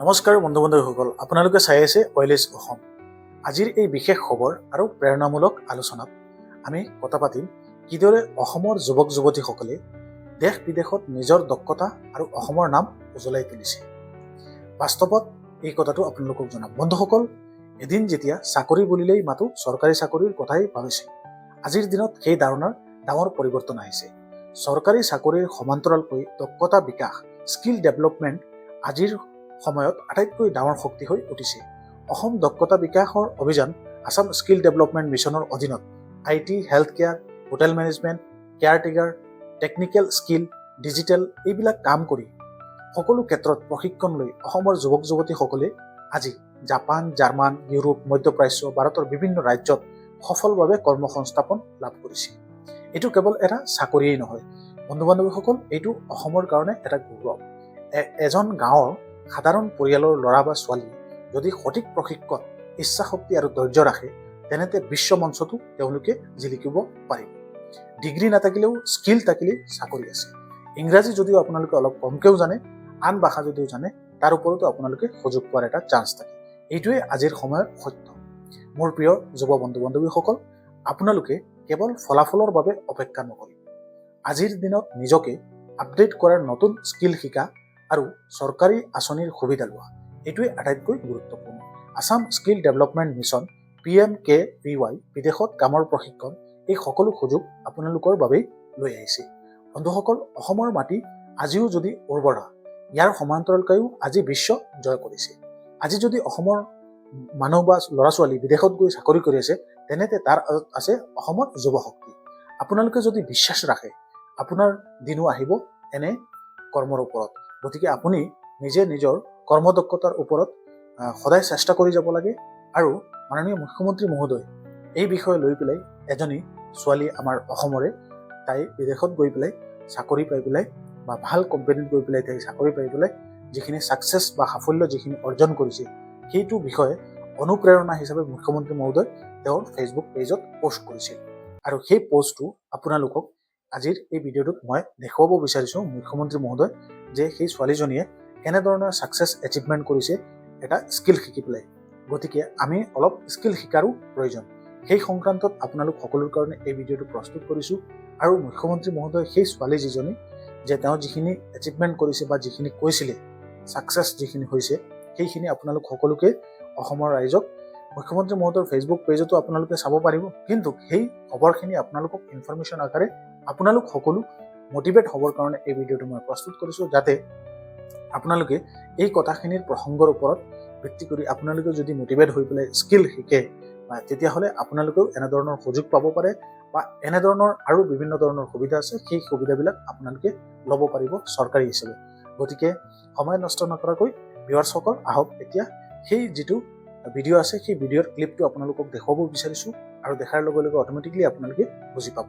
নমস্কাৰ বন্ধু-বান্ধৱীসকল, আপোনালোকে চাই আছে ওয়েলেছ অসম। আজিৰ এই বিশেষ খবৰ আৰু প্ৰেৰণামূলক আলোচনাত আমি কথা পাতিম কিদৰে অসমৰ যুৱক-যুৱতীসকলে দেশ বিদেশত নিজৰ দক্ষতা আৰু অসমৰ নাম উজ্বলাই তুলিছে। বাস্তৱত এই কথাটো আপোনালোকক জনাম। বন্ধুসকল, এদিন যেতিয়া চাকৰি বুলিলেই মাথো চৰকাৰী চাকৰিৰ কথাই ভাবিছিল, আজিৰ দিনত সেই ধাৰণাৰ ডাঙৰ পৰিৱৰ্তন আহিছে। চৰকাৰী চাকৰিৰ সমান্তৰালকৈ দক্ষতা বিকাশ, স্কিল ডেভেলপমেণ্ট আজিৰ সময়ত আটাইতকৈ ডাঙৰ শক্তি হৈ উঠিছে। অসম দক্ষতা বিকাশৰ অভিযান আসাম স্কিল ডেভেলপমেণ্ট মিছনৰ অধীনত IT, health care, hotel management, caretaker, technical skill, digital এইবিলাক কাম কৰি সকলো ক্ষেত্ৰত প্ৰশিক্ষণ লৈ অসমৰ যুৱক-যুৱতীসকলে আজি জাপান, জাৰ্মান, ইউৰোপ, মধ্যপ্ৰাচ্য, ভাৰতৰ বিভিন্ন ৰাজ্যত সফলভাৱে কৰ্মসংস্থাপন লাভ কৰিছে। এইটো কেৱল এটা চাকৰিয়েই নহয় বন্ধু-বান্ধৱীসকল, এইটো অসমৰ কাৰণে এটা গৌৰৱ। এজন গাঁৱৰ সাধাৰণ পৰিয়ালৰ ল'ৰা বা ছোৱালী যদি সঠিক প্ৰশিক্ষণ, ইচ্ছাশক্তি আৰু ধৈৰ্য ৰাখে, তেনেতে বিশ্ব মঞ্চতো তেওঁলোকে জিলিকিব পাৰিব। ডিগ্ৰী নাথাকিলেও স্কিল থাকিলেই চাকৰি আছে। ইংৰাজী যদিও আপোনালোকে অলপ কমকৈও জানে, আন ভাষা যদিও জানে, তাৰ ওপৰতো আপোনালোকে সুযোগ পোৱাৰ এটা চান্স থাকে। এইটোৱে আজিৰ সময়ৰ সত্য। মোৰ প্ৰিয় যুৱ বন্ধু-বান্ধৱীসকল, আপোনালোকে কেৱল ফলাফলৰ বাবে অপেক্ষা নকৰিব। আজিৰ দিনত নিজকে আপডেট কৰাৰ নতুন স্কিল শিকা আৰু চৰকাৰী আঁচনিৰ সুবিধা লোৱা, এইটোৱে আটাইতকৈ গুৰুত্বপূৰ্ণ। Assam skill development mission PMKVY বিদেশত কামৰ প্ৰশিক্ষণ, এই সকলো সুযোগ আপোনালোকৰ বাবেই লৈ আহিছে। বন্ধুসকল, অসমৰ মাটি আজিও যদি উৰ্বৰা, ইয়াৰ সমান্তৰালকৈও আজি বিশ্ব জয় কৰিছে। আজি যদি অসমৰ মানুহ বা ল'ৰা-ছোৱালী বিদেশত গৈ চাকৰি কৰি আছে, তেনেতে তাৰ আছে অসমৰ যুৱশক্তি। আপোনালোকে যদি বিশ্বাস ৰাখে, আপোনাৰ দিনো আহিব এনে কৰ্মৰ ওপৰত। গতিকে আপুনি নিজে নিজৰ কৰ্মদক্ষতাৰ ওপৰত সদায় চেষ্টা কৰি যাব লাগে। আৰু মাননীয় মুখ্যমন্ত্ৰী মহোদয় এই বিষয়ে লৈ পেলাই এজনী ছোৱালী আমাৰ অসমৰে, তাই বিদেশত গৈ পেলাই চাকৰি পাই পেলাই বা ভাল কোম্পানীত গৈ পেলাই তাই চাকৰি পাই পেলাই যিখিনি ছাকচেছ বা সাফল্য যিখিনি অৰ্জন কৰিছে, সেইটো বিষয়ে অনুপ্ৰেৰণা হিচাপে মুখ্যমন্ত্ৰী মহোদয় তেওঁৰ ফেচবুক পেজত পোষ্ট কৰিছিল। আৰু সেই পোষ্টটো আপোনালোকক আজিৰ এই ভিডিঅ'টোত মই দেখুৱাব বিচাৰিছোঁ মুখ্যমন্ত্ৰী মহোদয়, যে সেই ছোৱালীজনীয়ে কেনেধৰণৰ ছাকচেছ এচিভমেণ্ট কৰিছে এটা স্কিল শিকি পেলাই। গতিকে আমি অলপ স্কিল শিকাৰো প্ৰয়োজন। সেই সংক্ৰান্তত আপোনালোক সকলোৰ কাৰণে এই ভিডিঅ'টো প্ৰস্তুত কৰিছোঁ। আৰু মুখ্যমন্ত্ৰী মহোদয় সেই ছোৱালী যিজনী, যে তেওঁ যিখিনি এচিভমেণ্ট কৰিছে বা যিখিনি কৈছিলে ছাকচেছ যিখিনি হৈছে, সেইখিনি আপোনালোক সকলোকে অসমৰ ৰাইজক মুখ্যমন্ত্ৰী মহোদয়ৰ ফেচবুক পেজতো আপোনালোকে চাব পাৰিব। কিন্তু সেই খবৰখিনি আপোনালোকক ইনফৰমেশ্যন আকাৰে আপোনালোক সকলো মটিভেট হ'বৰ কাৰণে এই ভিডিঅ'টো মই প্ৰস্তুত কৰিছোঁ, যাতে আপোনালোকে এই কথাখিনিৰ প্ৰসংগৰ ওপৰত ভিত্তি কৰি আপোনালোকে যদি মটিভেট হৈ পেলাই স্কিল শিকে, তেতিয়াহ'লে আপোনালোকেও এনেধৰণৰ সুযোগ পাব পাৰে বা এনেধৰণৰ আৰু বিভিন্ন ধৰণৰ সুবিধা আছে, সেই সুবিধাবিলাক আপোনালোকে ল'ব পাৰিব চৰকাৰী হিচাপে। গতিকে সময় নষ্ট নকৰাকৈ ভিউৱাৰ্ছসকল, আহক এতিয়া সেই যিটো ভিডিঅ' আছে সেই ভিডিঅ'ৰ ক্লিপটো আপোনালোকক দেখুৱাব বিচাৰিছোঁ, আৰু দেখাৰ লগে লগে অট'মেটিকলি আপোনালোকে বুজি পাব।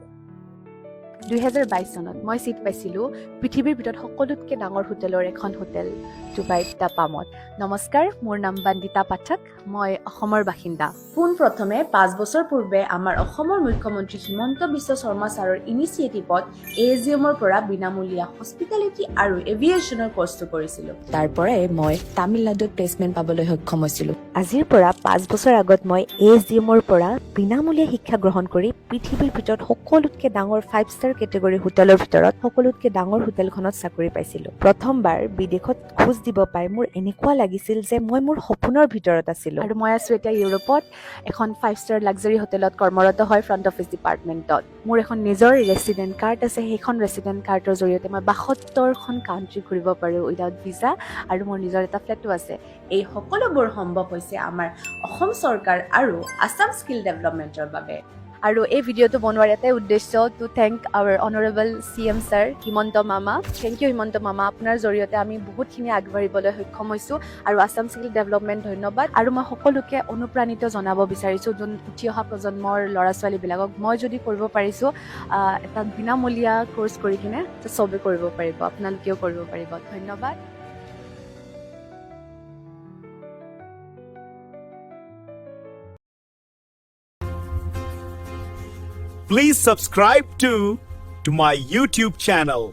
2022 চনত মই চিট পাইছিলোঁ পৃথিৱীৰ ভিতৰত সকলোতকৈ ডাঙৰ হোটেলৰ এখন হোটেল, ডুবাইত দ্য পামত। নমস্কাৰ, মোৰ নাম বন্দিতা পাঠক, মই অসমৰ বাসিন্দা। পোনপ্ৰথমে 5 বছৰ পূৰ্বে আমাৰ অসমৰ মুখ্যমন্ত্ৰী হিমন্ত বিশ্ব শৰ্মা ছাৰৰ ইনিচিয়েটিভত ASGMৰ পৰা বিনামূলীয়া হস্পিটেলিটি আৰু এভিয়েশ্যনৰ কৰ্চটো কৰিছিলোঁ। তাৰ পৰাই মই তামিলনাডুত প্লেচমেণ্ট পাবলৈ সক্ষম হৈছিলোঁ। আজিৰ পৰা 5 বছৰ আগত মই ASGMৰ পৰা বিনামূলীয়া শিক্ষা গ্ৰহণ কৰি পৃথিৱীৰ ভিতৰত সকলোতকৈ ডাঙৰ 5 ষ্টাৰ কেটেগৰী হোটেলৰ ভিতৰত সকলোতকৈ ডাঙৰ হোটেলখনত চাকৰি পাইছিলোঁ। প্ৰথমবাৰ বিদেশত খোজ দিব পাই মোৰ এনেকুৱা লাগিছিল যে মই মোৰ সপোনৰ ভিতৰত আছিলোঁ। আৰু মই আছোঁ এতিয়া ইউৰোপত এখন 5 ষ্টাৰ লাক্সাৰী হোটেলত কৰ্মৰত হয়, ফ্ৰণ্ট অফিচ ডিপাৰ্টমেণ্টত। মোৰ এখন নিজৰ ৰেচিডেণ্ট কাৰ্ড আছে। সেইখন ৰেচিডেণ্ট কাৰ্ডৰ জৰিয়তে মই 72খন কাণ্ট্ৰি ঘূৰিব পাৰোঁ উইদাউট ভিছা, আৰু মোৰ নিজৰ এটা ফ্লেটো আছে। এই সকলোবোৰ সম্ভৱ হৈছে আমাৰ অসম চৰকাৰ আৰু আসাম স্কিল ডেভেলপমেণ্টৰ বাবে। আৰু এই ভিডিঅ'টো বনোৱাৰ এটাই উদ্দেশ্য, to thank our honourable CM sir Himanta মামা। থেংক ইউ হিমন্ত মামা, আপোনাৰ জৰিয়তে আমি বহুতখিনি আগবাঢ়িবলৈ সক্ষম হৈছোঁ, আৰু আসাম স্কিল ডেভেলপমেণ্ট ধন্যবাদ। আৰু মই সকলোকে অনুপ্ৰাণিত জনাব বিচাৰিছোঁ, যোন উঠি অহা প্ৰজন্মৰ ল'ৰা ছোৱালীবিলাকক, মই যদি কৰিব পাৰিছোঁ এটা বিনামূলীয়া কৰ্চ কৰি কিনে, চবেই কৰিব পাৰিব, আপোনালোকেও কৰিব পাৰিব। ধন্যবাদ। Please subscribe to my YouTube channel.